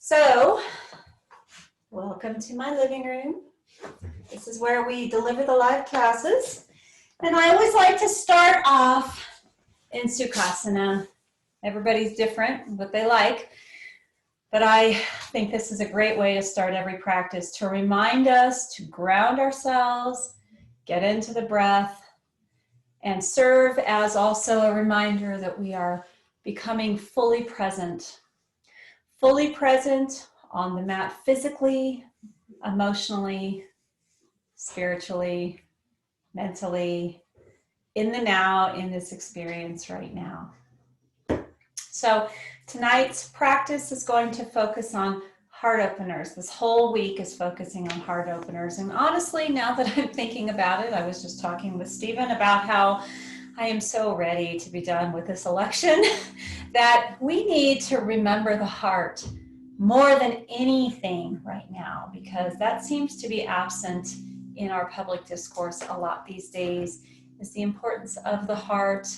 So, welcome to my living room. This is where we deliver the live classes. And I always like to start off in Sukhasana. Everybody's different, what they like. But I think this is a great way to start every practice, to remind us to ground ourselves, get into the breath, and serve as also a reminder that we are becoming fully present on the mat physically, emotionally, spiritually, mentally, in the now, in this experience right now. So tonight's practice is going to focus on heart openers. This whole week is focusing on heart openers. And honestly, now that I'm thinking about it, I was just talking with Steven about how I am so ready to be done with this election that we need to remember the heart more than anything right now, because that seems to be absent in our public discourse a lot these days, is the importance of the heart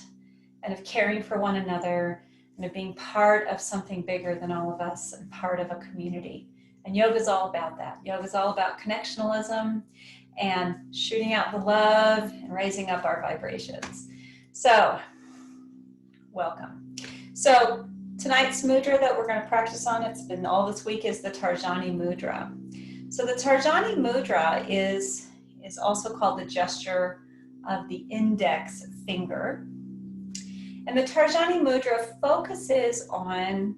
and of caring for one another and of being part of something bigger than all of us and part of a community. And yoga is all about that. Yoga is all about connectionalism and shooting out the love and raising up our vibrations. So, welcome. So, tonight's mudra that we're going to practice on, it's been all this week, is the Tarjani Mudra. So the Tarjani Mudra is also called the gesture of the index finger. And the Tarjani Mudra focuses on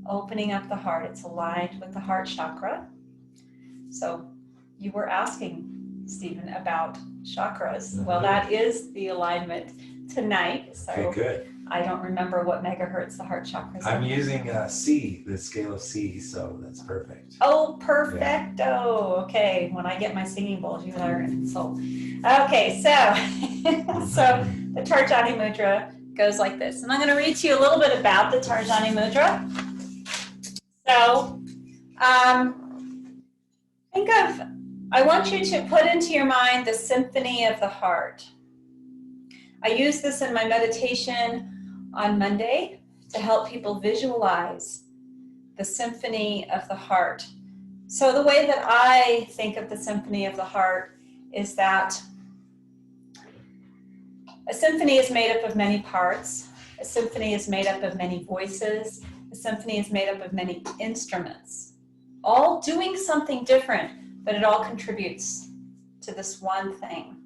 opening up the heart. It's aligned with the heart chakra. So you were asking, Stephen, about chakras. Mm-hmm. Well, that is the alignment tonight. So okay, good. I don't remember what megahertz the heart chakra is. I'm using C, the scale of C, so that's perfect. Oh, perfecto. Yeah. Okay, when I get my singing bowls, you and I are going to consult. Okay, so the Tarjani Mudra goes like this. And I'm going to read to you a little bit about the Tarjani Mudra. So, I want you to put into your mind the symphony of the heart. I use this in my meditation on Monday to help people visualize the symphony of the heart. So the way that I think of the symphony of the heart is that a symphony is made up of many parts. A symphony is made up of many voices. A symphony is made up of many instruments, all doing something different, but it all contributes to this one thing.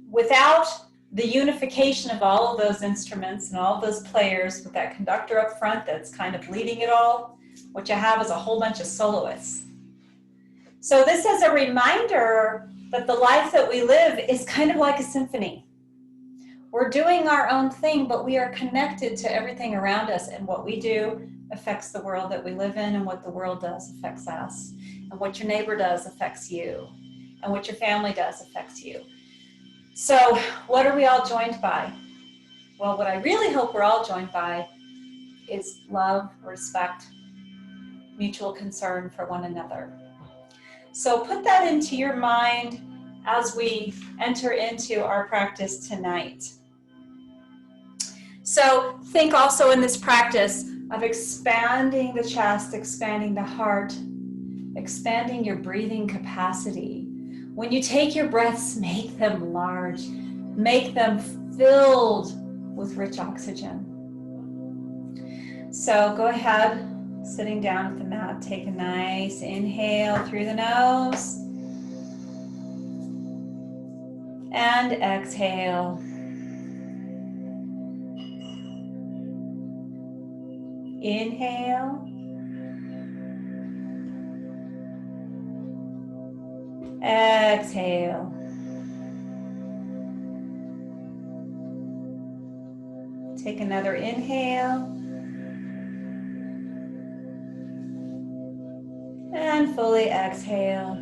Without the unification of all of those instruments and all of those players with that conductor up front that's kind of leading it all, what you have is a whole bunch of soloists. So this is a reminder that the life that we live is kind of like a symphony. We're doing our own thing, but we are connected to everything around us, and what we do affects the world that we live in, and what the world does affects us, and what your neighbor does affects you, and what your family does affects you. So what are we all joined by? Well, what I really hope we're all joined by is love, respect, mutual concern for one another. So put that into your mind as we enter into our practice tonight. So think also in this practice of expanding the chest, expanding the heart, expanding your breathing capacity. When you take your breaths, make them large, make them filled with rich oxygen. So go ahead, sitting down at the mat, take a nice inhale through the nose and exhale. Inhale. Exhale. Take another inhale. And fully exhale.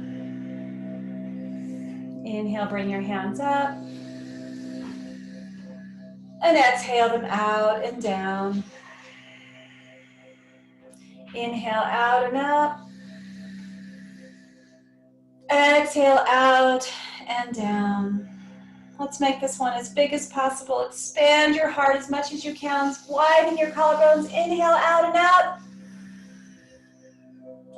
Inhale, bring your hands up. And exhale them out and down. Inhale out and up. Exhale out and down. Let's make this one as big as possible. Expand your heart as much as you can. Widen your collarbones. Inhale out and up.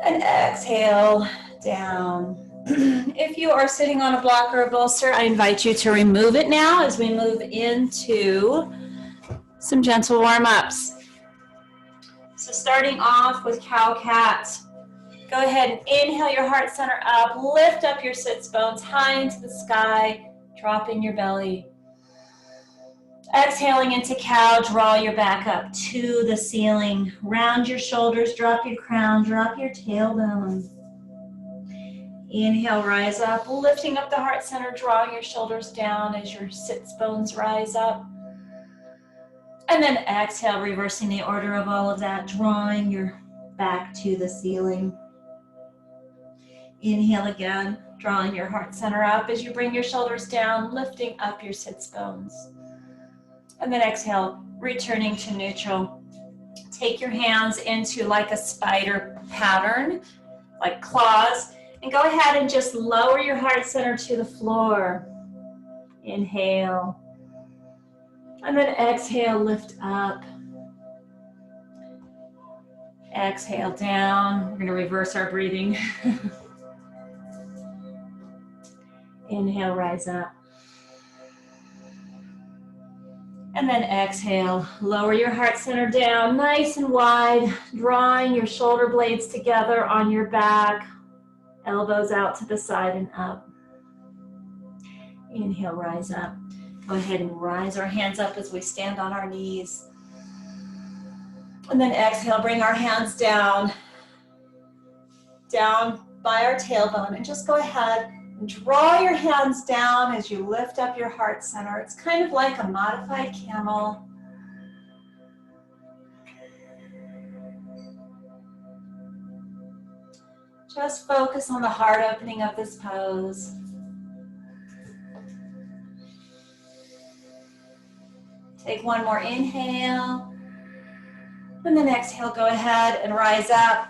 And exhale down. If you are sitting on a block or a bolster, I invite you to remove it now as we move into some gentle warm-ups. So starting off with cow-cat. Go ahead and inhale your heart center up, lift up your sits bones high into the sky, dropping your belly. Exhaling into cow, draw your back up to the ceiling. Round your shoulders, drop your crown, drop your tailbone. Inhale, rise up, lifting up the heart center, drawing your shoulders down as your sits bones rise up. And then exhale, reversing the order of all of that, drawing your back to the ceiling. Inhale again, drawing your heart center up as you bring your shoulders down, lifting up your sits bones. And then exhale, returning to neutral. Take your hands into like a spider pattern, like claws, and go ahead and just lower your heart center to the floor. Inhale. And then exhale, lift up. Exhale down. We're going to reverse our breathing. Inhale, rise up. And then exhale, lower your heart center down, nice and wide, drawing your shoulder blades together on your back, elbows out to the side and up. Inhale, rise up. Go ahead and rise our hands up as we stand on our knees. And then exhale, bring our hands down by our tailbone, and just go ahead and draw your hands down as you lift up your heart center. It's kind of like a modified camel. Just focus on the heart opening of this pose. Take one more inhale. And then exhale, go ahead and rise up.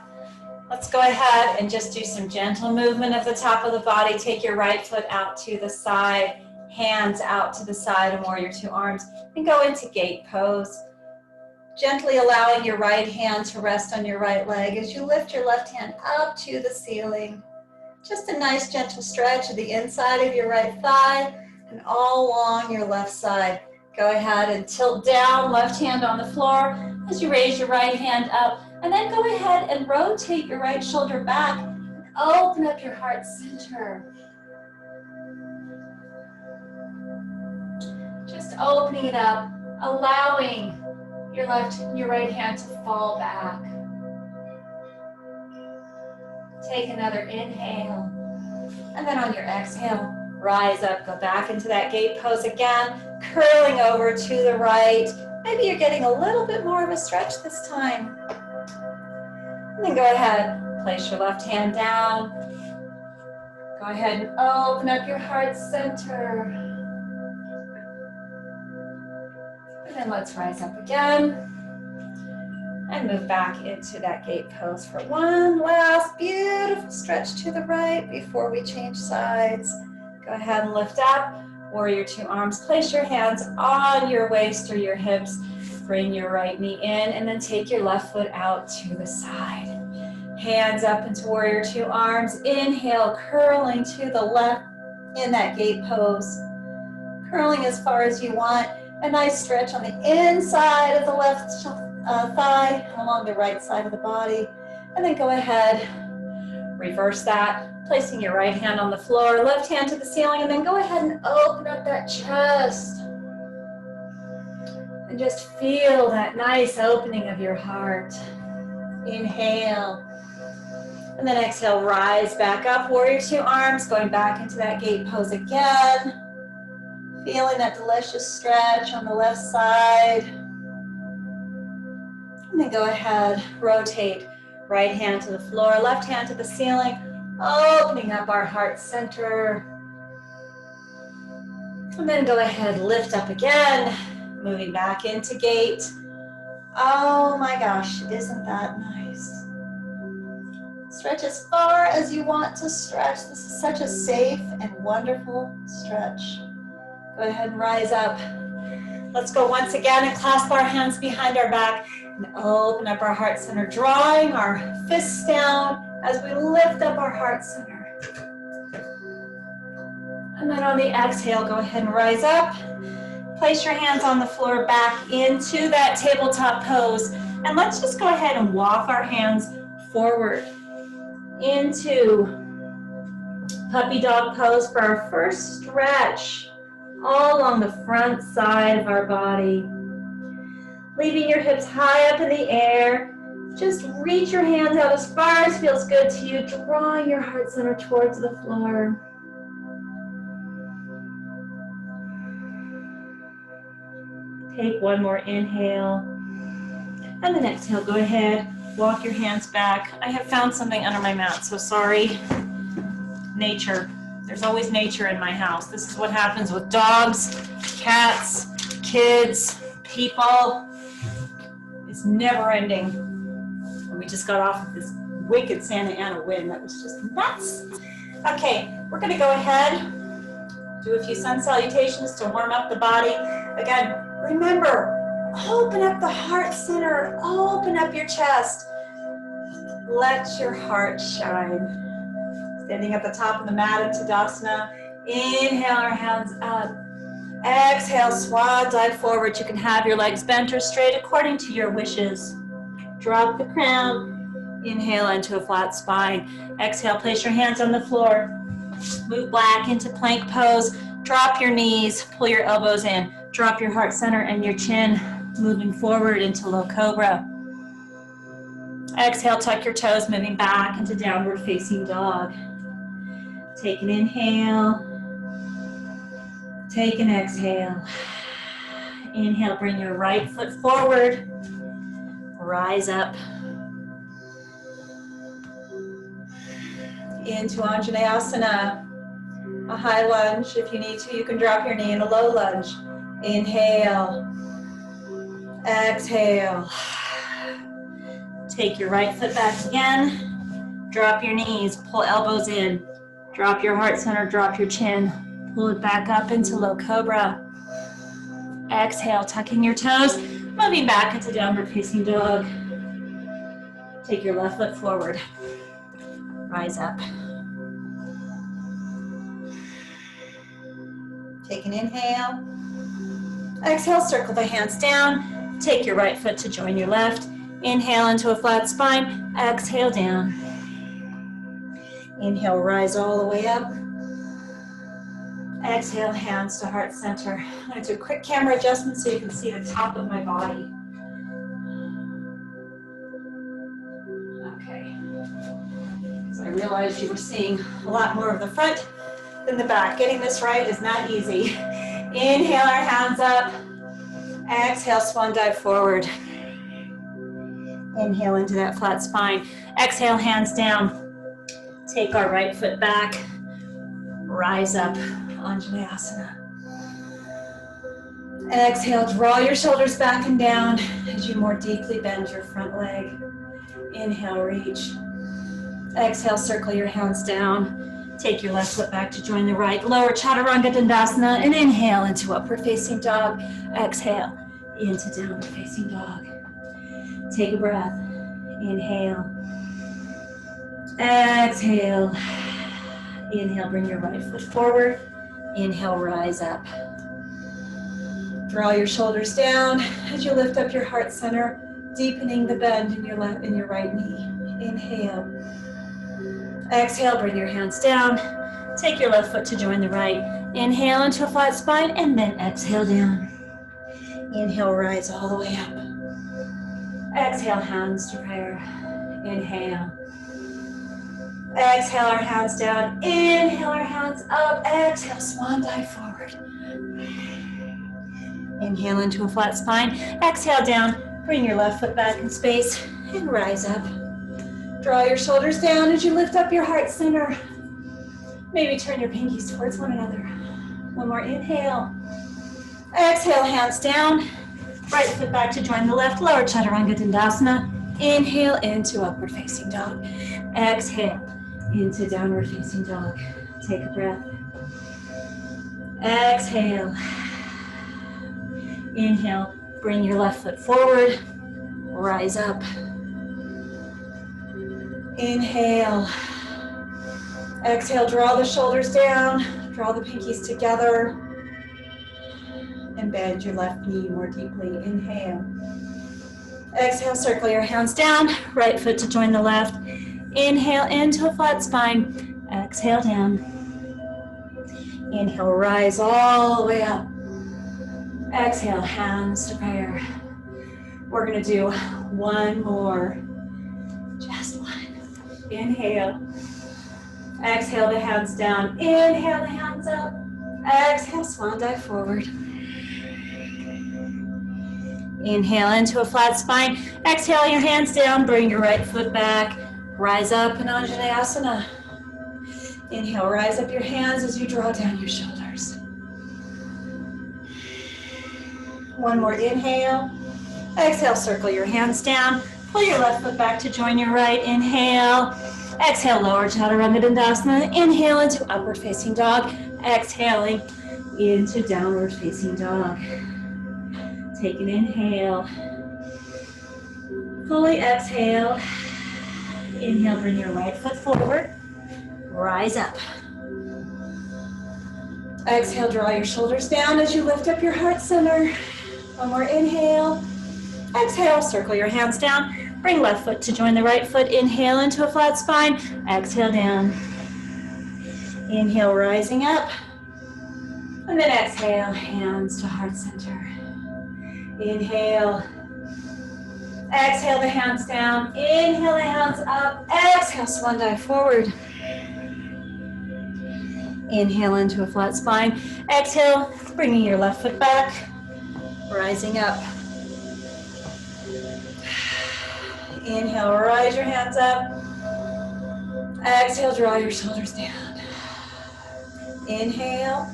Let's go ahead and just do some gentle movement of the top of the body. Take your right foot out to the side, hands out to the side and warrior two arms, and go into gate pose. Gently allowing your right hand to rest on your right leg as you lift your left hand up to the ceiling. Just a nice gentle stretch of the inside of your right thigh and all along your left side. Go ahead and tilt down, left hand on the floor as you raise your right hand up. And then go ahead and rotate your right shoulder back and open up your heart center. Just opening it up, allowing your right hand to fall back. Take another inhale. And then on your exhale, rise up, go back into that gate pose again, curling over to the right. Maybe you're getting a little bit more of a stretch this time. And then go ahead, place your left hand down. Go ahead and open up your heart center. And then let's rise up again. And move back into that gate pose for one last beautiful stretch to the right before we change sides. Go ahead and lift up, warrior two arms. Place your hands on your waist or your hips. Bring your right knee in and then take your left foot out to the side. Hands up into warrior two arms. Inhale, curling to the left in that gate pose. Curling as far as you want. A nice stretch on the inside of the left thigh, along the right side of the body. And then go ahead, reverse that. Placing your right hand on the floor, left hand to the ceiling, and then go ahead and open up that chest. And just feel that nice opening of your heart. Inhale. And then exhale, rise back up, warrior two arms, going back into that gate pose again. Feeling that delicious stretch on the left side. And then go ahead, rotate. Right hand to the floor, left hand to the ceiling, opening up our heart center. And then go ahead, lift up again, moving back into gate. Oh my gosh, isn't that nice? Stretch as far as you want to stretch. This is such a safe and wonderful stretch. Go ahead and rise up. Let's go once again and clasp our hands behind our back. And open up our heart center, drawing our fists down as we lift up our heart center. And then on the exhale, go ahead and rise up. Place your hands on the floor back into that tabletop pose. And let's just go ahead and walk our hands forward into puppy dog pose for our first stretch all along the front side of our body. Leaving your hips high up in the air. Just reach your hands out as far as feels good to you, drawing your heart center towards the floor. Take one more inhale. And then exhale, go ahead, walk your hands back. I have found something under my mat, so sorry. Nature. There's always nature in my house. This is what happens with dogs, cats, kids, people. It's never ending. And we just got off of this wicked Santa Ana wind that was just nuts. Okay, we're gonna go ahead, do a few sun salutations to warm up the body. Again, remember, open up the heart center, open up your chest. Let your heart shine. Standing at the top of the mat in Tadasana. Inhale our hands up. Exhale, swan dive forward. You can have your legs bent or straight according to your wishes. Drop the crown. Inhale into a flat spine. Exhale, place your hands on the floor. Move back into plank pose. Drop your knees, pull your elbows in. Drop your heart center and your chin, moving forward into low cobra. Exhale, tuck your toes, moving back into downward facing dog. Take an inhale. Take an exhale. Inhale, bring your right foot forward. Rise up. Into Anjaneyasana. A high lunge. If you need to, you can drop your knee in a low lunge. Inhale. Exhale. Take your right foot back again. Drop your knees, pull elbows in. Drop your heart center, drop your chin. Pull it back up into low cobra. Exhale, tucking your toes, moving back into downward facing dog. Take your left foot forward. Rise up. Take an inhale. Exhale, circle the hands down. Take your right foot to join your left. Inhale into a flat spine. Exhale down. Inhale, rise all the way up. Exhale, hands to heart center. I'm going to do a quick camera adjustment so you can see the top of my body. Okay. So I realized you were seeing a lot more of the front than the back. Getting this right is not easy. Inhale our hands up. Exhale, swan dive forward. Inhale into that flat spine. Exhale, hands down. Take our right foot back. Rise up, Anjaneyasana. Exhale, draw your shoulders back and down as you more deeply bend your front leg. Inhale, reach. Exhale, circle your hands down. Take your left foot back to join the right. Lower Chaturanga Dandasana and inhale into upward facing dog. Exhale into downward facing dog. Take a breath. Inhale. Exhale. Inhale, bring your right foot forward. Inhale, rise up. Draw your shoulders down as you lift up your heart center, deepening the bend in your left, in your right knee. Inhale. Exhale, bring your hands down. Take your left foot to join the right. Inhale into a flat spine and then exhale down. Inhale, rise all the way up. Exhale, hands to prayer. Inhale. Exhale our hands down. Inhale our hands up. Exhale, swan dive forward. Inhale into a flat spine. Exhale down. Bring your left foot back in space and rise up. Draw your shoulders down as you lift up your heart center. Maybe turn your pinkies towards one another. One more inhale. Exhale, hands down. Right foot back to join the left. Lower Chaturanga Dandasana. Inhale into upward facing dog. Exhale into downward facing dog. Take a breath. Exhale. Inhale. Bring your left foot forward. rise up. Inhale. Exhale, draw the shoulders down, draw the pinkies together, and bend your left knee more deeply. Inhale. Exhale, circle your hands down, right foot to join the left. Inhale into a flat spine. Exhale down. Inhale, rise all the way up. Exhale, hands to prayer. We're gonna do one more, just one. Inhale. Exhale the hands down. Inhale the hands up. Exhale, swan dive forward. Inhale into a flat spine. Exhale your hands down. Bring your right foot back. Rise up in Anjaneyasana. Inhale, rise up your hands as you draw down your shoulders. One more inhale. Exhale, circle your hands down. Pull your left foot back to join your right. Inhale. Exhale, lower Chaturanga Dandasana. Inhale into upward facing dog. Exhaling into downward facing dog. Take an inhale. Fully exhale. Inhale, bring your right foot forward. Rise up. Exhale, draw your shoulders down as you lift up your heart center. One more inhale. Exhale, circle your hands down. Bring left foot to join the right foot. Inhale into a flat spine. Exhale down. Inhale, rising up. And then exhale, hands to heart center. Inhale. Exhale the hands down. Inhale the hands up. Exhale, swan dive forward. Inhale into a flat spine. Exhale, bringing your left foot back. Rising up. Inhale, rise your hands up. Exhale, draw your shoulders down. Inhale.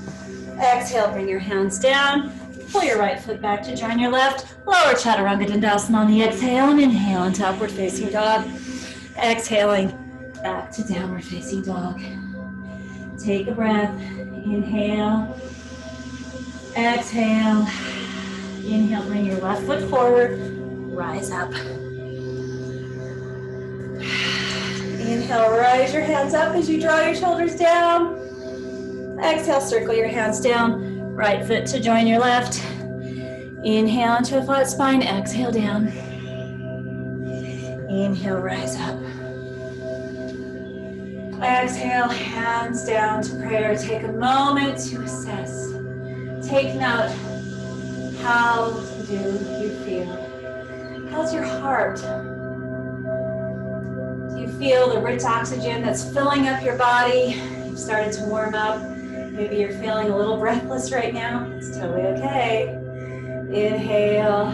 Exhale, bring your hands down. Pull your right foot back to join your left. Lower Chaturanga Dandasana on the exhale and inhale into upward facing dog. Exhaling back to downward facing dog. Take a breath. Inhale. Exhale. Inhale, bring your left foot forward. Rise up. Inhale, rise your hands up as you draw your shoulders down. Exhale, circle your hands down. Right foot to join your left. Inhale into a flat spine. Exhale down. Inhale, rise up. Exhale, hands down to prayer. Take a moment to assess. Take note. How do you feel? How's your heart? Do you feel the rich oxygen that's filling up your body? You've started to warm up. Maybe you're feeling a little breathless right now. It's totally okay. Inhale.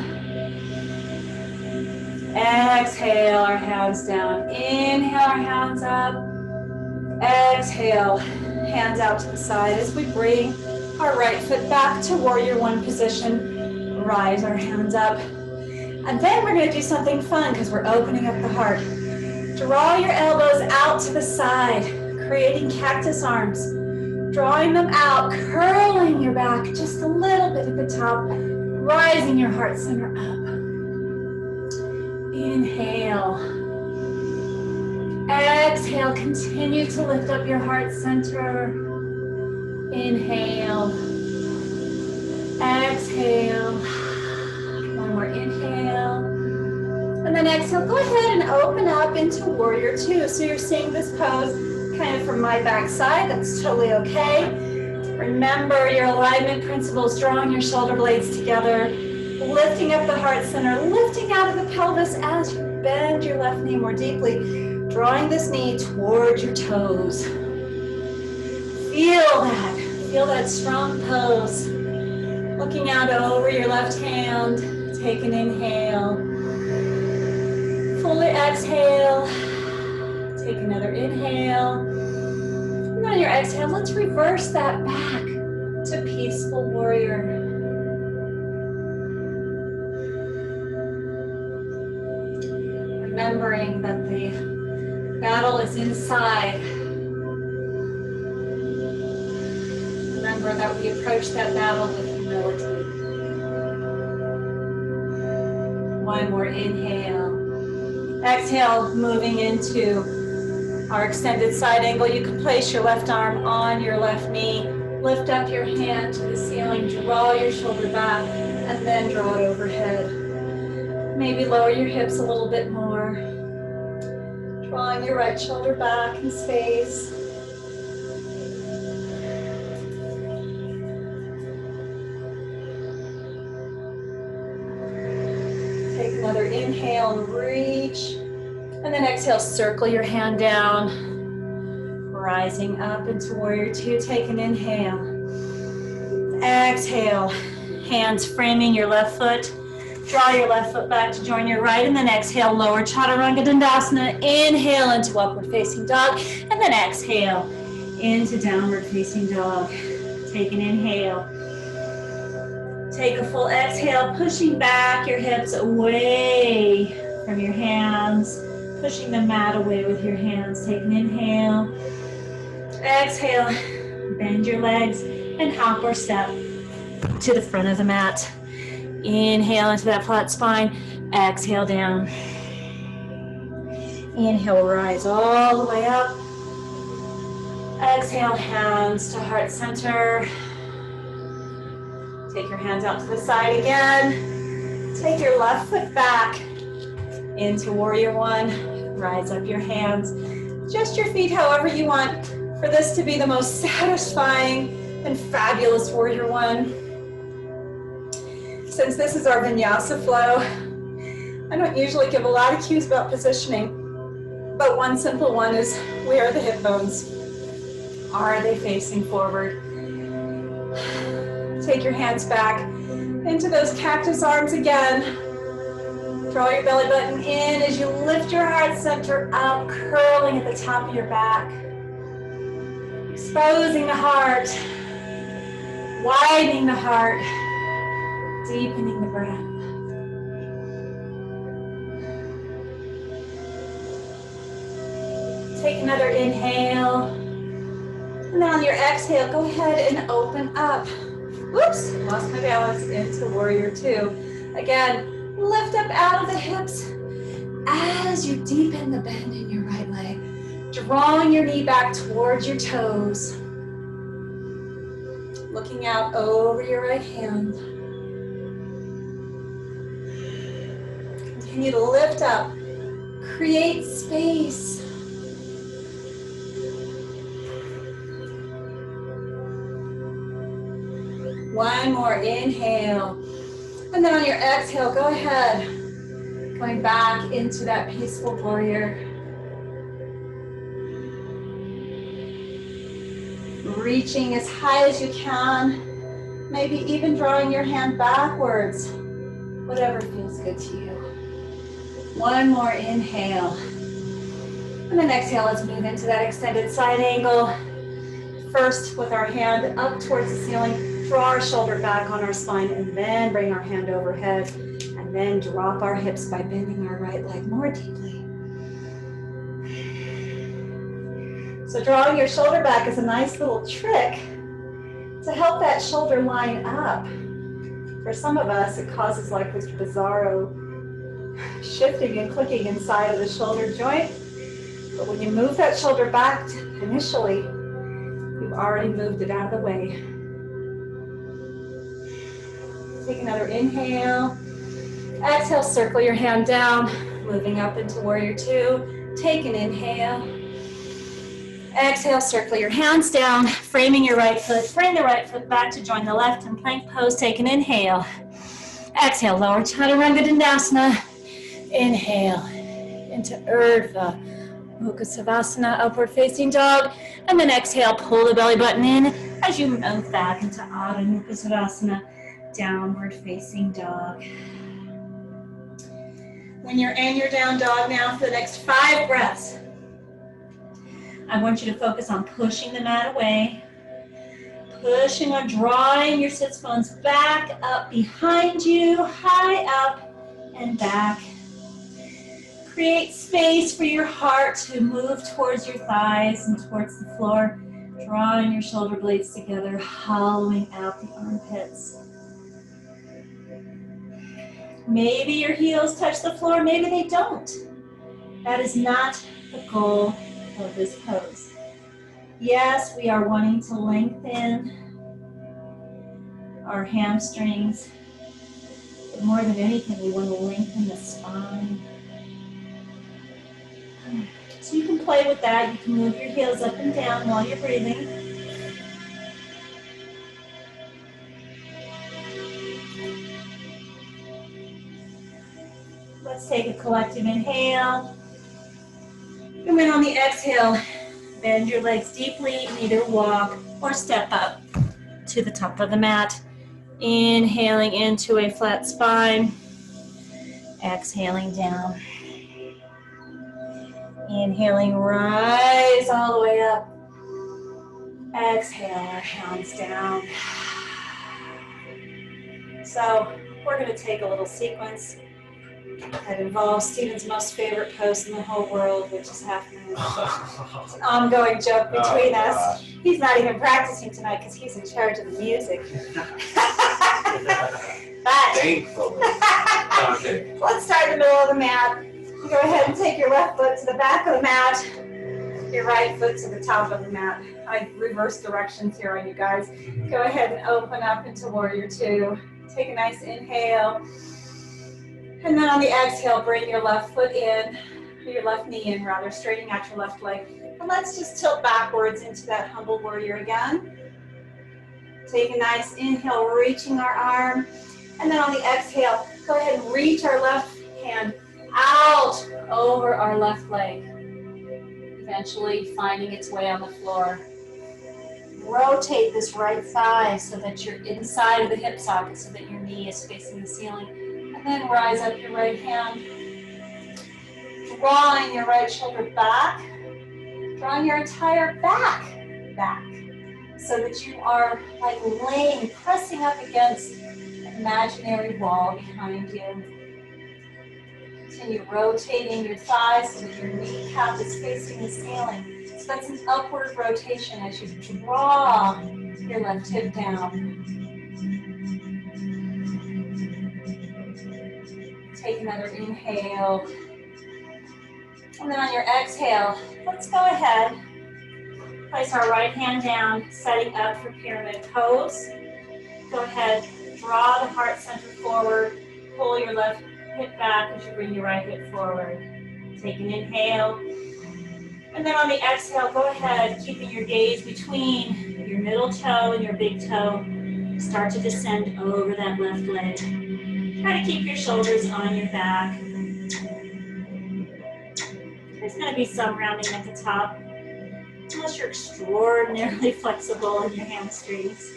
Exhale, our hands down. Inhale, our hands up. Exhale, hands out to the side as we bring our right foot back to warrior one position. Rise our hands up. And then we're going to do something fun because we're opening up the heart. Draw your elbows out to the side, creating cactus arms. Drawing them out, curling your back just a little bit at the top, rising your heart center up. Inhale. Exhale, continue to lift up your heart center. Inhale. Exhale. One more inhale. And then exhale, go ahead and open up into warrior two. So you're seeing this pose kind of from my back side. That's totally okay. Remember your alignment principles, drawing your shoulder blades together, lifting up the heart center, lifting out of the pelvis as you bend your left knee more deeply, drawing this knee towards your toes. Feel that strong pose. Looking out over your left hand, take an inhale. Fully exhale. Take another inhale. And on your exhale, let's reverse that back to peaceful warrior. Remembering that the battle is inside. Remember that we approach that battle with humility. One more inhale. Exhale, moving into our extended side angle. You can place your left arm on your left knee. Lift up your hand to the ceiling. Draw your shoulder back and then draw it overhead. Maybe lower your hips a little bit more. Drawing your right shoulder back in space. Take another inhale and reach. And then exhale, circle your hand down. Rising up into warrior two. Take an inhale. Exhale. Hands framing your left foot. Draw your left foot back to join your right. And then exhale, lower chaturanga dandasana. Inhale into upward facing dog. And then exhale into downward facing dog. Take an inhale. Take a full exhale, pushing back your hips away from your hands, pushing the mat away with your hands. Take an inhale. Exhale, bend your legs and hop or step to the front of the mat. Inhale into that flat spine. Exhale down. Inhale, rise all the way up. Exhale, hands to heart center. Take your hands out to the side again. Take your left foot back into warrior one. Rise up your hands. Adjust your feet however you want for this to be the most satisfying and fabulous warrior one. Since this is our vinyasa flow, I don't usually give a lot of cues about positioning, but one simple one is, where are the hip bones? Are they facing forward? Take your hands back into those cactus arms again. Draw your belly button in as you lift your heart center up, curling at the top of your back. Exposing the heart, widening the heart, deepening the breath. Take another inhale. And then on your exhale, go ahead and open up. Whoops, lost my balance into warrior two. Again, lift up out of the hips as you deepen the bend in your right leg. Drawing your knee back towards your toes. Looking out over your right hand. Continue to lift up. Create space. One more inhale. And then on your exhale, go ahead. Going back into that peaceful warrior. Reaching as high as you can. Maybe even drawing your hand backwards. Whatever feels good to you. One more inhale. And then exhale, let's move into that extended side angle. First, with our hand up towards the ceiling. Draw our shoulder back on our spine and then bring our hand overhead and then drop our hips by bending our right leg more deeply. So drawing your shoulder back is a nice little trick to help that shoulder line up. For some of us, it causes like this bizarro shifting and clicking inside of the shoulder joint. But when you move that shoulder back initially, you've already moved it out of the way. Take another inhale. Exhale, circle your hand down, moving up into warrior two. Take an inhale. Exhale, circle your hands down, framing your right foot. Bring the right foot back to join the left in plank pose. Take an inhale. Exhale, lower chaturanga dandasana. Inhale into Urdhva Mukha Savasana, upward facing dog. And then exhale, pull the belly button in as you move back into Adho Mukha Savasana. Downward facing dog. When you're in your down dog now for the next 5 breaths, I want you to focus on pushing the mat away, pushing or drawing your sits bones back up behind you, high up and back. Create space for your heart to move towards your thighs and towards the floor, drawing your shoulder blades together, hollowing out the armpits. Maybe your heels touch the floor, maybe they don't. That is not the goal of this pose. Yes, we are wanting to lengthen our hamstrings, but more than anything, we want to lengthen the spine. So you can play with that. You can move your heels up and down while you're breathing. Let's take a collective inhale. And then on the exhale, bend your legs deeply and either walk or step up to the top of the mat. Inhaling into a flat spine. Exhaling down. Inhaling, rise all the way up. Exhale, our hands down. So we're going to take a little sequence that involves Steven's most favorite pose in the whole world, which is half moon. It's an ongoing joke between us. He's not even practicing tonight because he's in charge of the music. But Thankfully. Okay. Let's start in the middle of the mat. Go ahead and take your left foot to the back of the mat, your right foot to the top of the mat. I reverse directions here on you guys. Go ahead and open up into Warrior Two. Take a nice inhale. And then on the exhale, bring your left foot in, or your left knee in rather, straightening out your left leg. And let's just tilt backwards into that humble warrior again. Take a nice inhale, reaching our arm. And then on the exhale, go ahead and reach our left hand out over our left leg, eventually finding its way on the floor. Rotate this right thigh so that you're inside of the hip socket, so that your knee is facing the ceiling. And then rise up your right hand, drawing your right shoulder back, drawing your entire back, so that you are like laying, pressing up against an imaginary wall behind you. Continue rotating your thighs so that your kneecap is facing the ceiling. So that's an upward rotation as you draw your left hip down. Take another inhale. And then on your exhale, let's go ahead. Place our right hand down, setting up for pyramid pose. Go ahead, draw the heart center forward, pull your left hip back as you bring your right hip forward. Take an inhale. And then on the exhale, go ahead, keeping your gaze between your middle toe and your big toe. Start to descend over that left leg. Try to keep your shoulders on your back. There's going to be some rounding at the top, unless you're extraordinarily flexible in your hamstrings.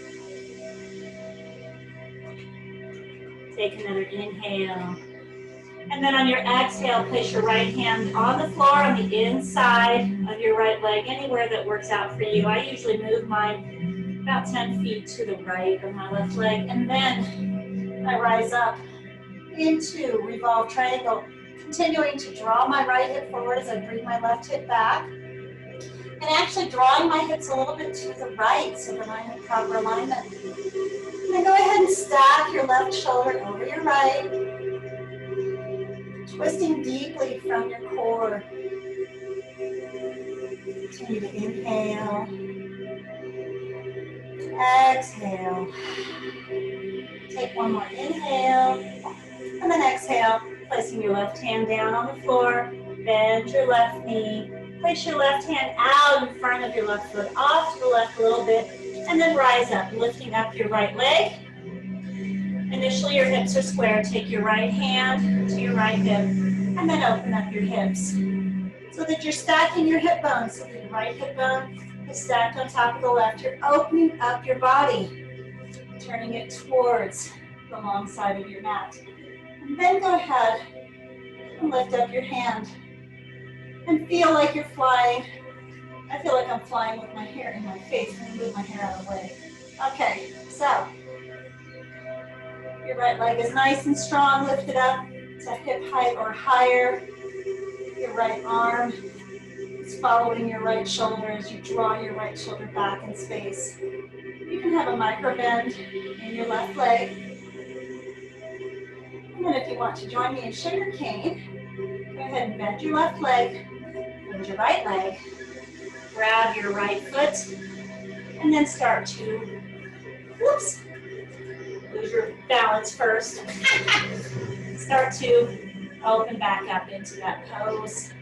Take another inhale. And then on your exhale, place your right hand on the floor on the inside of your right leg, anywhere that works out for you. I usually move mine about 10 feet to the right of my left leg. And then I rise up into revolve triangle, continuing to draw my right hip forward as I bring my left hip back. And actually drawing my hips a little bit to the right so that I'm in proper alignment. And then go ahead and stack your left shoulder over your right, twisting deeply from your core. Continue to inhale, exhale. Take one more inhale, and then exhale, placing your left hand down on the floor, bend your left knee, place your left hand out in front of your left foot, off to the left a little bit, and then rise up, lifting up your right leg. Initially, your hips are square. Take your right hand to your right hip, and then open up your hips so that you're stacking your hip bones, so that your right hip bone is stacked on top of the left. You're opening up your body, turning it towards the long side of your mat. And then go ahead and lift up your hand and feel like you're flying. I feel like I'm flying with my hair in my face. I'm going to move my hair out of the way. Okay, so your right leg is nice and strong, lifted up to hip height or higher. Your right arm is following your right shoulder as you draw your right shoulder back in space. You can have a micro bend in your left leg. And then if you want to join me in sugar cane, go ahead and bend your left leg, bend your right leg, grab your right foot, and then start to, whoops, lose your balance first. Start to open back up into that pose,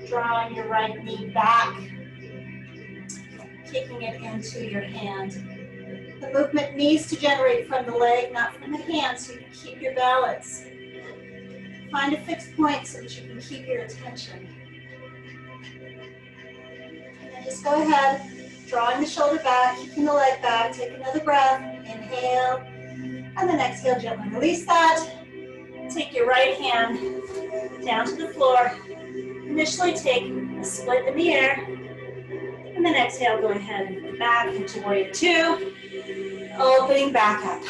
drawing your right knee back, kicking it into your hand. The movement needs to generate from the leg, not from the hand, so you can keep your balance. Find a fixed point so that you can keep your attention. And then just go ahead, drawing the shoulder back, keeping the leg back, take another breath, inhale, and then exhale, gently release that. Take your right hand down to the floor. Initially take a split in the air, and then exhale, go ahead and move back into warrior two, opening back up.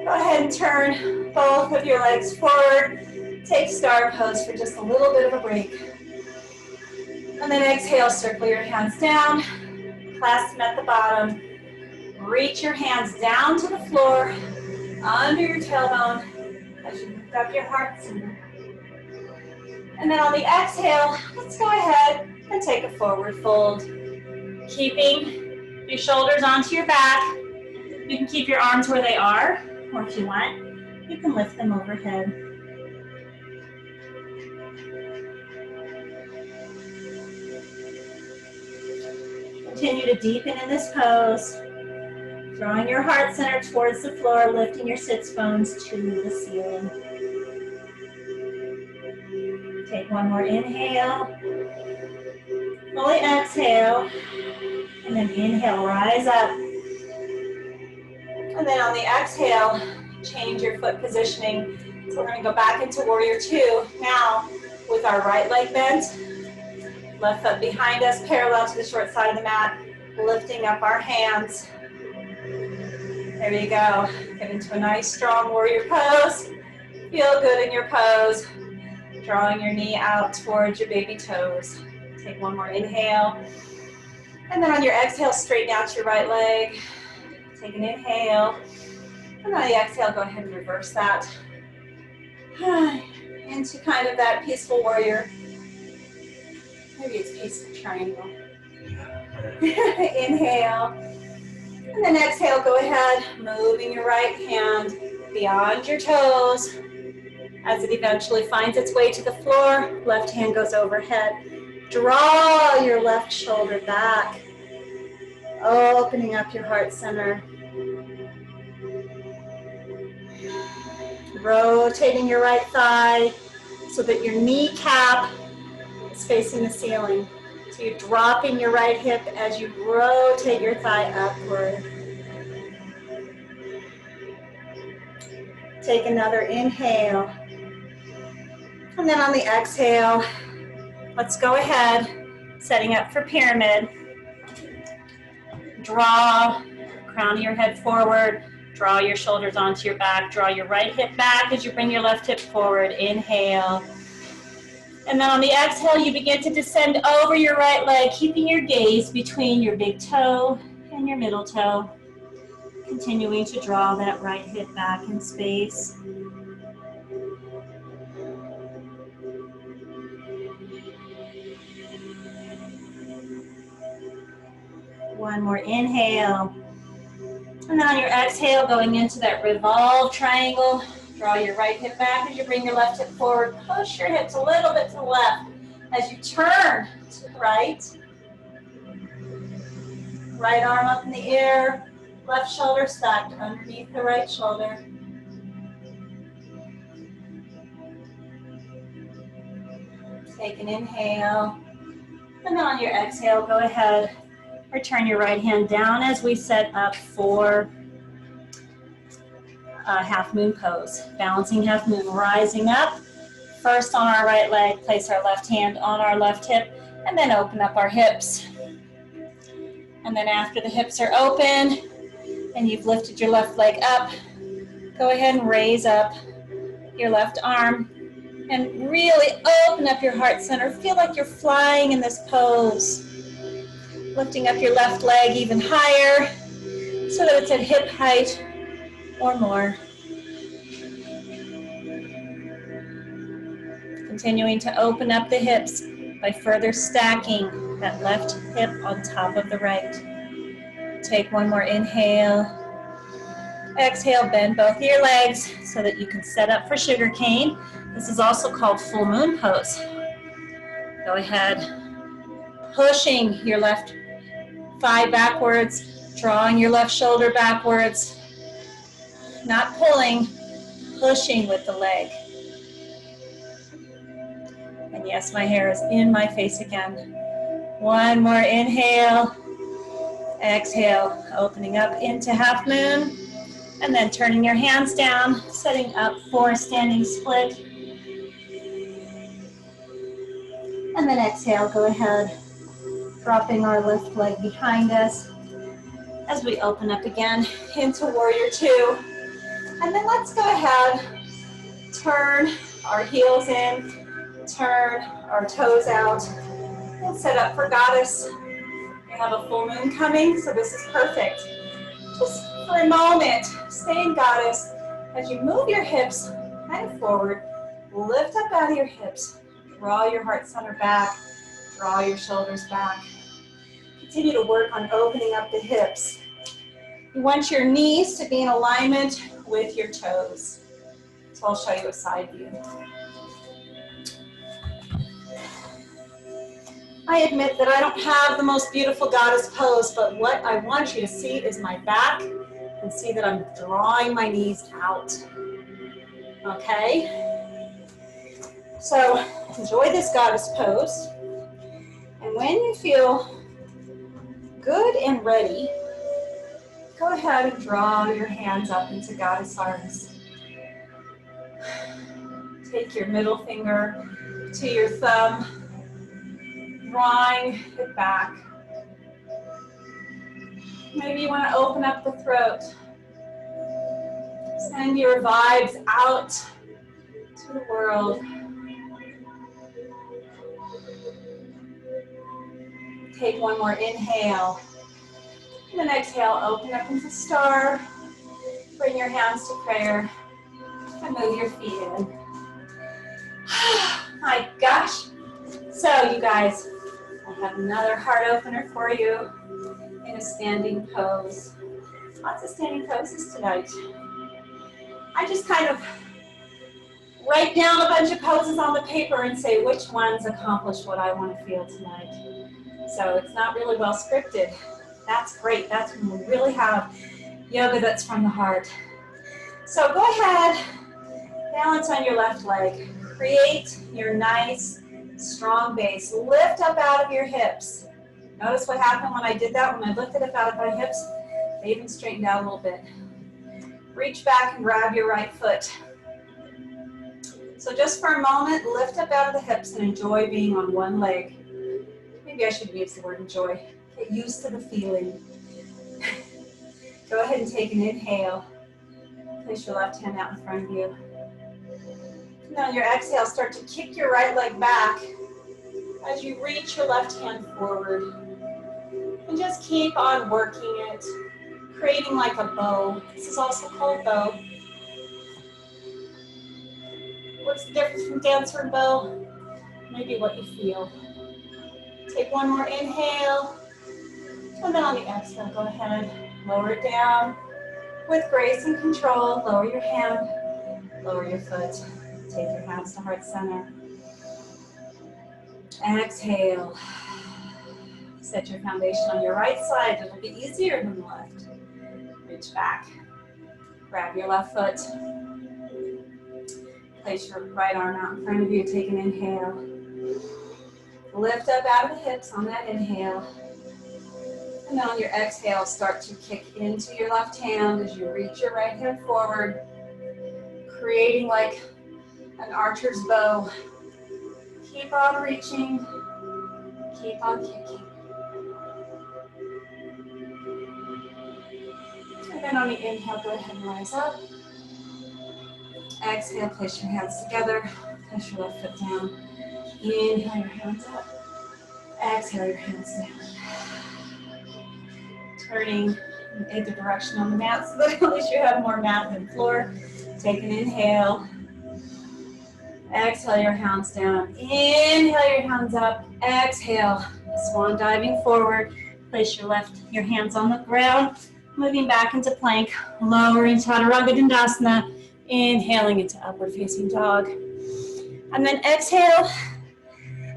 Go ahead and turn both of your legs forward. Take star pose for just a little bit of a break. And then exhale, circle your hands down, clasp them at the bottom. Reach your hands down to the floor, under your tailbone, as you lift up your heart center. And then on the exhale, let's go ahead and take a forward fold. Keeping your shoulders onto your back. You can keep your arms where they are, or if you want, you can lift them overhead. Continue to deepen in this pose, drawing your heart center towards the floor, lifting your sits bones to the ceiling. Take one more inhale, fully exhale, and then inhale, rise up. And then on the exhale, change your foot positioning. So we're going to go back into warrior two. Now, with our right leg bent, left foot behind us, parallel to the short side of the mat, lifting up our hands. There you go. Get into a nice, strong warrior pose. Feel good in your pose. Drawing your knee out towards your baby toes. Take one more inhale. And then on your exhale, straighten out your right leg. Take an inhale. And on the exhale, go ahead and reverse that. Into kind of that peaceful warrior. Maybe it's peaceful triangle. Inhale. And then exhale, go ahead, moving your right hand beyond your toes. As it eventually finds its way to the floor, left hand goes overhead. Draw your left shoulder back, opening up your heart center. Rotating your right thigh so that your kneecap is facing the ceiling. So you're dropping your right hip as you rotate your thigh upward. Take another inhale. And then on the exhale, let's go ahead, setting up for pyramid. Draw, crown of your head forward, draw your shoulders onto your back, draw your right hip back as you bring your left hip forward. Inhale. And then on the exhale, you begin to descend over your right leg, keeping your gaze between your big toe and your middle toe. Continuing to draw that right hip back in space. One more inhale. And then on your exhale, going into that revolve triangle, draw your right hip back as you bring your left hip forward. Push your hips a little bit to the left as you turn to the right. Right arm up in the air, left shoulder stacked underneath the right shoulder. Take an inhale. And then on your exhale, go ahead. Return your right hand down as we set up for half moon pose. Balancing half moon, rising up. First on our right leg, place our left hand on our left hip, and then open up our hips. And then after the hips are open, and you've lifted your left leg up, go ahead and raise up your left arm, and really open up your heart center. Feel like you're flying in this pose. Lifting up your left leg even higher so that it's at hip height or more. Continuing to open up the hips by further stacking that left hip on top of the right. Take one more inhale. Exhale, bend both your legs so that you can set up for sugar cane. This is also called full moon pose. Go ahead, pushing your left thigh backwards, drawing your left shoulder backwards, not pulling, pushing with the leg. And yes, my hair is in my face again. One more inhale, exhale, opening up into half moon, and then turning your hands down, setting up for standing split. And then exhale, go ahead, dropping our left leg behind us as we open up again into warrior two. And then let's go ahead, turn our heels in, turn our toes out, and set up for goddess. We have a full moon coming, so this is perfect. Just for a moment, stay in goddess as you move your hips kind of forward, lift up out of your hips, draw your heart center back, draw your shoulders back. Continue to work on opening up the hips. You want your knees to be in alignment with your toes. So I'll show you a side view. I admit that I don't have the most beautiful goddess pose, but what I want you to see is my back and see that I'm drawing my knees out. Okay? So enjoy this goddess pose. And when you feel good and ready, go ahead and draw your hands up into goddess arms. Take your middle finger to your thumb, drawing it back. Maybe you want to open up the throat. Send your vibes out to the world. Take one more inhale. And then exhale, open up into star. Bring your hands to prayer. And move your feet in. My gosh. So you guys, I have another heart opener for you in a standing pose. Lots of standing poses tonight. I just kind of write down a bunch of poses on the paper and say which ones accomplish what I want to feel tonight. So it's not really well scripted. That's great. That's when we really have yoga that's from the heart. So go ahead, balance on your left leg. Create your nice, strong base. Lift up out of your hips. Notice what happened when I did that? When I lifted up out of my hips, they even straightened out a little bit. Reach back and grab your right foot. So just for a moment, lift up out of the hips and enjoy being on one leg. Maybe I should use the word enjoy. Get used to the feeling. Go ahead and take an inhale. Place your left hand out in front of you. And on your exhale, start to kick your right leg back as you reach your left hand forward. And just keep on working it, creating like a bow. This is also called bow. What's the difference from dancer and bow? Maybe what you feel. Take one more inhale. And then on the exhale, go ahead, lower it down. With grace and control, lower your hand, lower your foot. Take your hands to heart center. Exhale. Set your foundation on your right side. It'll be easier than the left. Reach back. Grab your left foot. Place your right arm out in front of you. Take an inhale. Lift up out of the hips on that inhale. And then on your exhale, start to kick into your left hand as you reach your right hand forward, creating like an archer's bow. Keep on reaching, keep on kicking. And then on the inhale, go ahead and rise up. Exhale, place your hands together, place your left foot down. Inhale your hands up. Exhale your hands down. Turning in either direction on the mat so that at least you have more mat than floor. Take an inhale. Exhale your hands down. Inhale your hands up. Exhale. Swan diving forward. Place your hands on the ground. Moving back into plank. Lowering Chaturanga Dandasana. Inhaling into upward facing dog. And then exhale.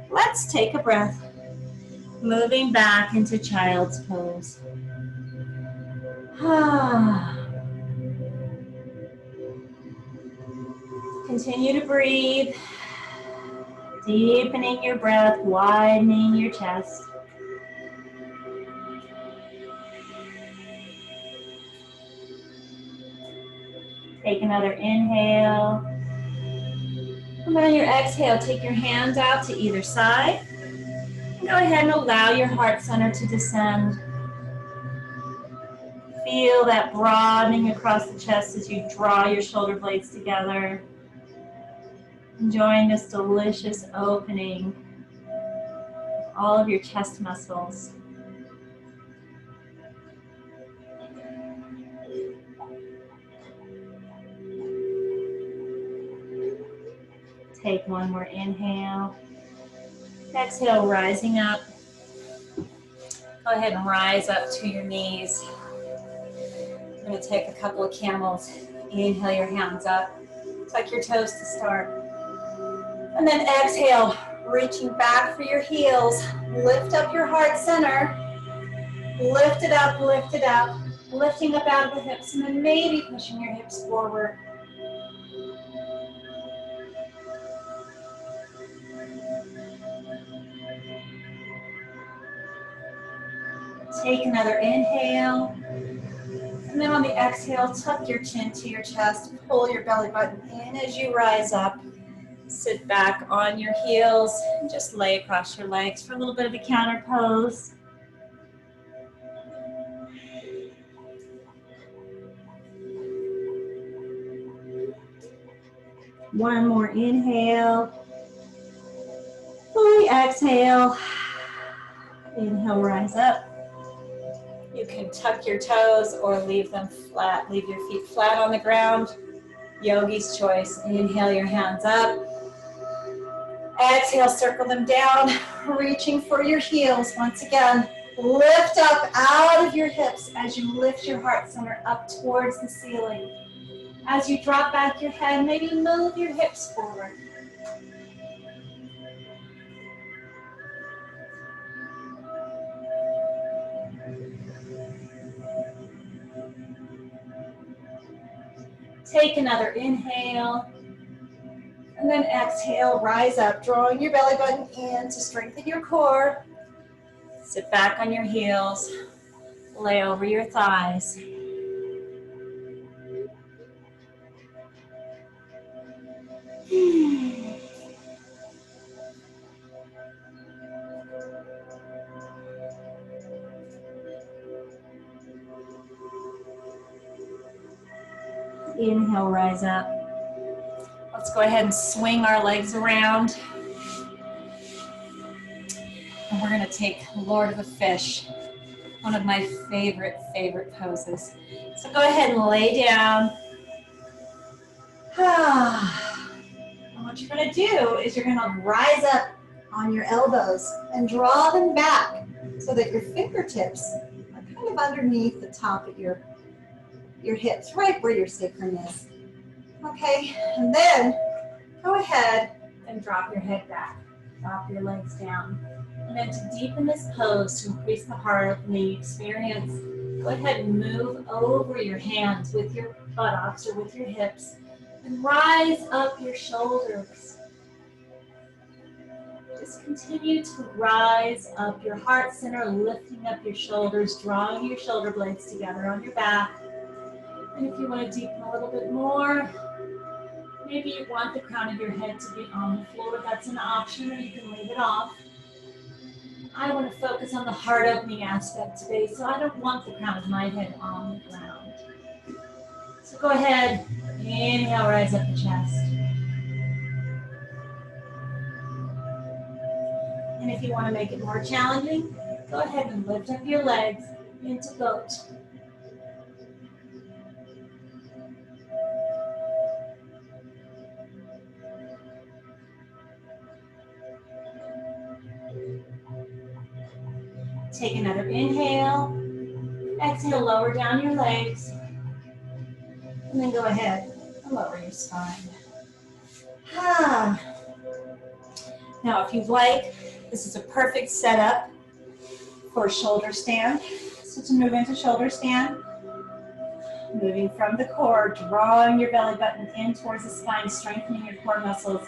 Let's take a breath. Moving back into child's pose. Continue to breathe. Deepening your breath, widening your chest. Take another inhale. And then on your exhale, take your hands out to either side. And go ahead and allow your heart center to descend. Feel that broadening across the chest as you draw your shoulder blades together. Enjoying this delicious opening of all of your chest muscles. Take one more inhale. Exhale, rising up. Go ahead and rise up to your knees. We're going to take a couple of camels. Inhale your hands up. Tuck your toes to start. And then exhale, reaching back for your heels. Lift up your heart center. Lift it up, lift it up. Lifting up out of the hips and then maybe pushing your hips forward. Take another inhale. And then on the exhale, tuck your chin to your chest. Pull your belly button in as you rise up. Sit back on your heels and just lay across your legs for a little bit of a counter pose. One more inhale. Fully exhale. Inhale, rise up. You can tuck your toes or leave them flat. Leave your feet flat on the ground. Yogi's choice. Inhale your hands up. Exhale, circle them down. Reaching for your heels. Once again, lift up out of your hips as you lift your heart center up towards the ceiling. As you drop back your head, maybe move your hips forward. Take another inhale. And then exhale, rise up, drawing your belly button in to strengthen your core. Sit back on your heels. Lay over your thighs. Inhale, rise up. Let's go ahead and swing our legs around. And we're going to take Lord of the Fish, one of my favorite poses. So go ahead and lay down. And what you're going to do is you're going to rise up on your elbows and draw them back so that your fingertips are kind of underneath the top of your hips, right where your sacrum is. Okay, and then go ahead and drop your head back. Drop your legs down. And then to deepen this pose, to increase the heart opening experience, go ahead and move over your hands with your buttocks or with your hips and rise up your shoulders. Just continue to rise up your heart center, lifting up your shoulders, drawing your shoulder blades together on your back. And if you want to deepen a little bit more, maybe you want the crown of your head to be on the floor. That's an option, or you can leave it off. I want to focus on the heart opening aspect today, so I don't want the crown of my head on the ground. So go ahead, inhale, rise up the chest. And if you want to make it more challenging, go ahead and lift up your legs into goat. Take another inhale. Exhale, lower down your legs. And then go ahead and lower your spine. Now, if you'd like, this is a perfect setup for shoulder stand. So to move into shoulder stand, moving from the core, drawing your belly button in towards the spine, strengthening your core muscles.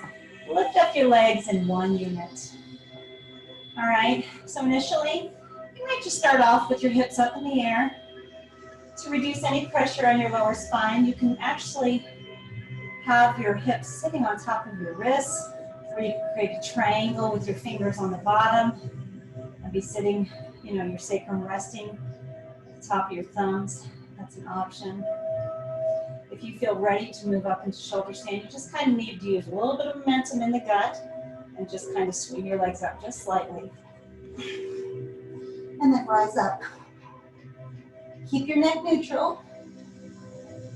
Lift up your legs in one unit. All right, so initially, you might just start off with your hips up in the air. To reduce any pressure on your lower spine, you can actually have your hips sitting on top of your wrists, or you can create a triangle with your fingers on the bottom and be sitting, your sacrum resting at the top of your thumbs. That's an option. If you feel ready to move up into shoulder stand, you just kind of need to use a little bit of momentum in the gut and just kind of swing your legs up just slightly. And then rise up. Keep your neck neutral.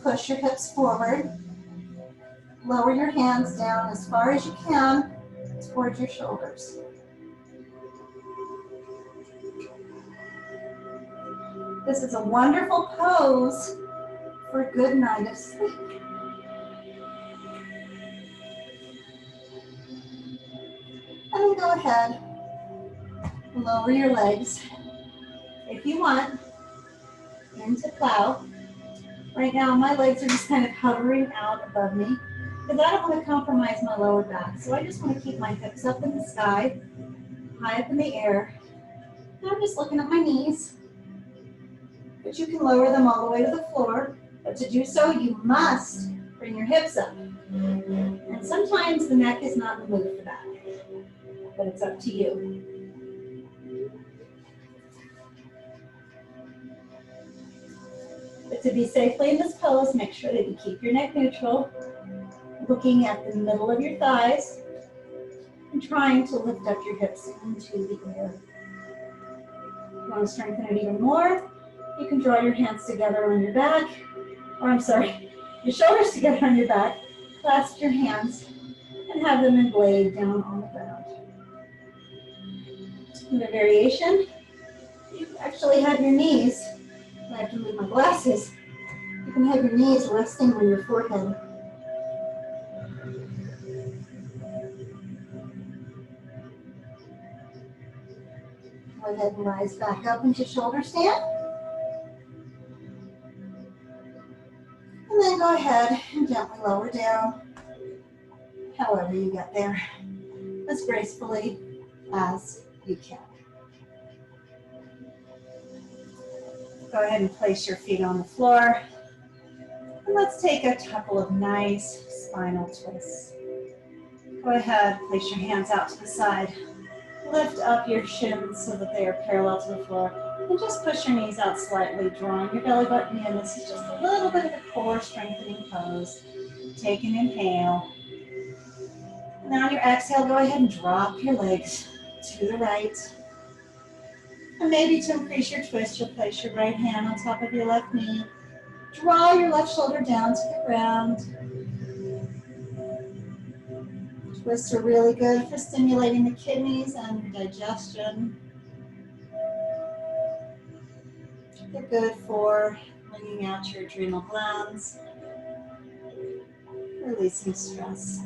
Push your hips forward. Lower your hands down as far as you can towards your shoulders. This is a wonderful pose for a good night of sleep. And then go ahead, lower your legs. If you want, into plow. Right now, my legs are just kind of hovering out above me because I don't want to compromise my lower back. So I just want to keep my hips up in the sky, high up in the air. And I'm just looking at my knees. But you can lower them all the way to the floor. But to do so, you must bring your hips up. And sometimes the neck is not in the mood for that. But it's up to you. But to be safely in this pose, make sure that you keep your neck neutral, looking at the middle of your thighs, and trying to lift up your hips into the air. If you want to strengthen it even more, you can draw your hands together on your back, your shoulders together on your back, clasp your hands, and have them emblayed down on the ground. In the variation, you actually have your knees. I have to move my glasses. You can have your knees resting on your forehead. Go ahead and rise back up into shoulder stand. And then go ahead and gently lower down, however you get there, as gracefully as you can. Go ahead and place your feet on the floor. And let's take a couple of nice spinal twists. Go ahead, place your hands out to the side. Lift up your shins so that they are parallel to the floor. And just push your knees out slightly, drawing your belly button in. This is just a little bit of a core strengthening pose. Take an inhale. And then on your exhale, go ahead and drop your legs to the right. And maybe to increase your twist, you'll place your right hand on top of your left knee. Draw your left shoulder down to the ground. Twists are really good for stimulating the kidneys and your digestion. They're good for bringing out your adrenal glands, releasing stress.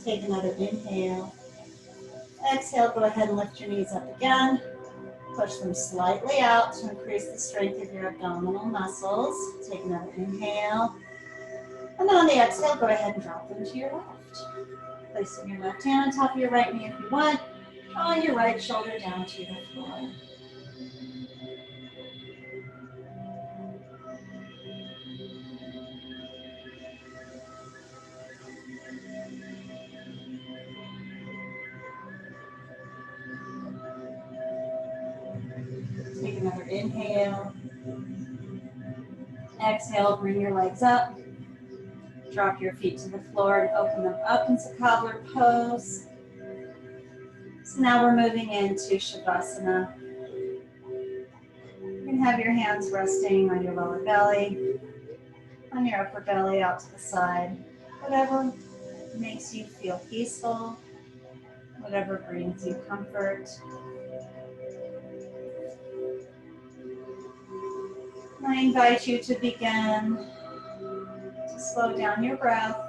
Take another inhale. Exhale, go ahead and lift your knees up again. Push them slightly out to increase the strength of your abdominal muscles. Take another inhale. And then on the exhale, go ahead and drop them to your left. Placing your left hand on top of your right knee if you want. Drawing your right shoulder down to the floor. Take another inhale. Exhale, bring your legs up. Drop your feet to the floor and open them up into cobbler pose. So now we're moving into Shavasana. You can have your hands resting on your lower belly, on your upper belly out to the side, whatever makes you feel peaceful, whatever brings you comfort. I invite you to begin to slow down your breath.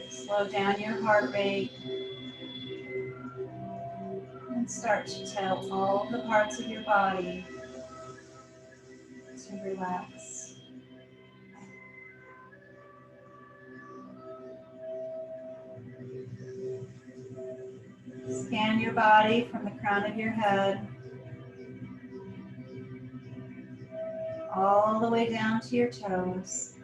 Slow down your heart rate and start to tell all the parts of your body to relax. Scan your body from the crown of your head all the way down to your toes.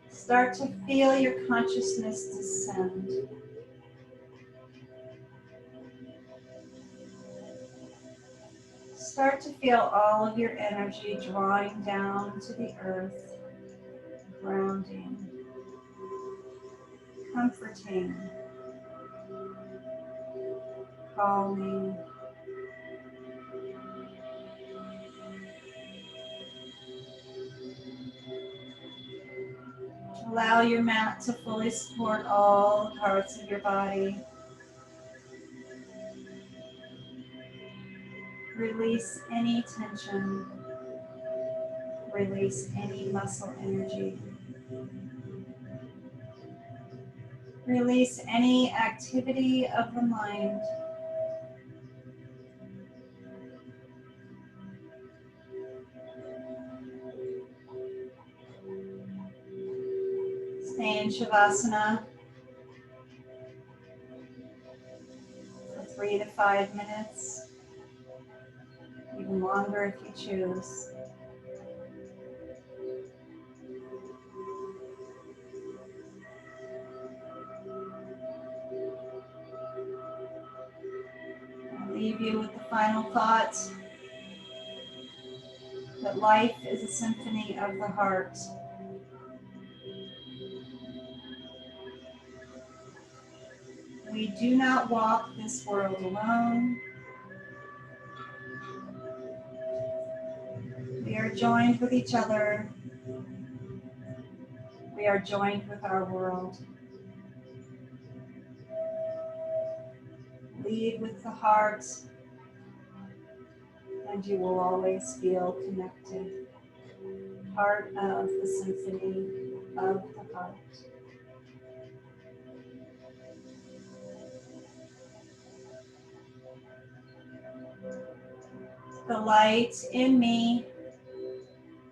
Start to feel your consciousness descend. Start to feel all of your energy drawing down to the earth, grounding, comforting, calming. Allow your mat to fully support all parts of your body. Release any tension. Release any muscle energy. Release any activity of the mind. Stay in Shavasana for 3 to 5 minutes, even longer if you choose. I'll leave you with the final thought that life is a symphony of the heart. We do not walk this world alone. We are joined with each other. We are joined with our world. Lead with the heart, and you will always feel connected. Part of the symphony of the heart. The light in me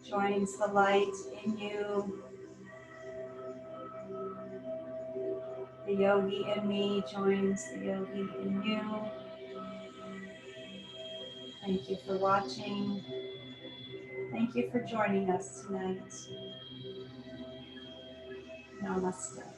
joins the light in you. The yogi in me joins the yogi in you. Thank you for watching. Thank you for joining us tonight. Namaste.